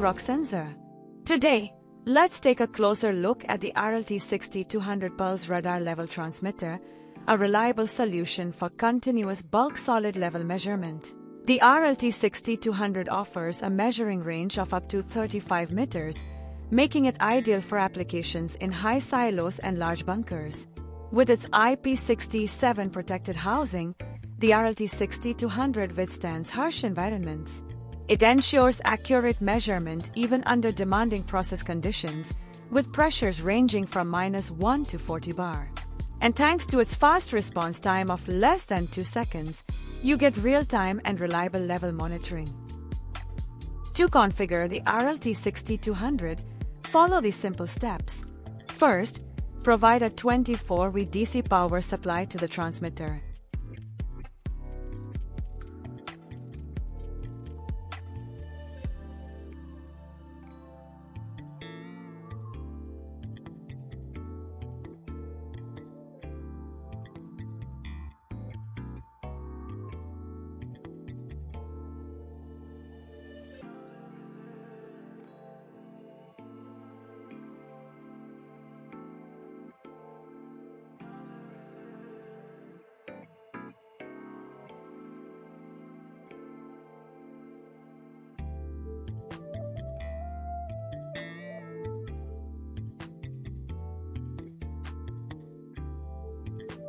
to Rocksensor. Today, let's take a closer look at the RLT6200 pulse radar level transmitter, a reliable solution for continuous bulk solid level measurement. The RLT6200 offers a measuring range of up to 35 meters, making it ideal for applications in high silos and large bunkers. With its IP67 protected housing, the RLT6200 withstands harsh environments. It ensures accurate measurement even under demanding process conditions, with pressures ranging from -1 to 40 bar. And thanks to its fast response time of less than 2 seconds, you get real-time and reliable level monitoring. To configure the RLT6200, follow these simple steps. First, provide a 24V DC power supply to the transmitter.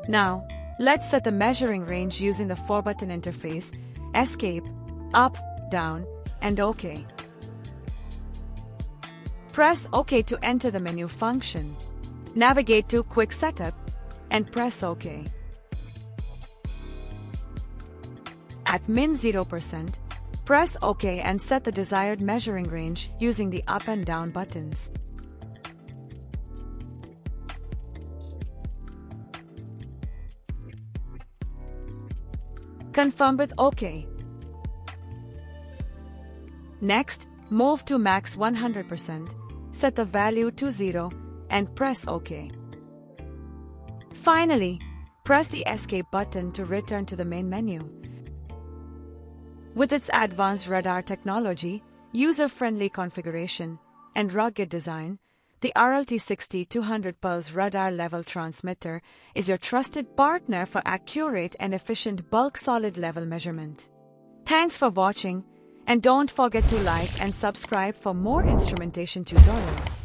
Now, let's set the measuring range using the 4-button interface: Escape, Up, Down, and OK. Press OK to enter the menu function. Navigate to Quick Setup and press OK. At -0%, press OK and set the desired measuring range using the up and down buttons. Confirm with OK. Next, move to max 100%, set the value to 0, and press OK. Finally, press the Escape button to return to the main menu. With its advanced radar technology, user-friendly configuration, and rugged design, the RLT6200 pulse radar level transmitter is your trusted partner for accurate and efficient bulk solid level measurement. Thanks for watching, and don't forget to like and subscribe for more instrumentation tutorials.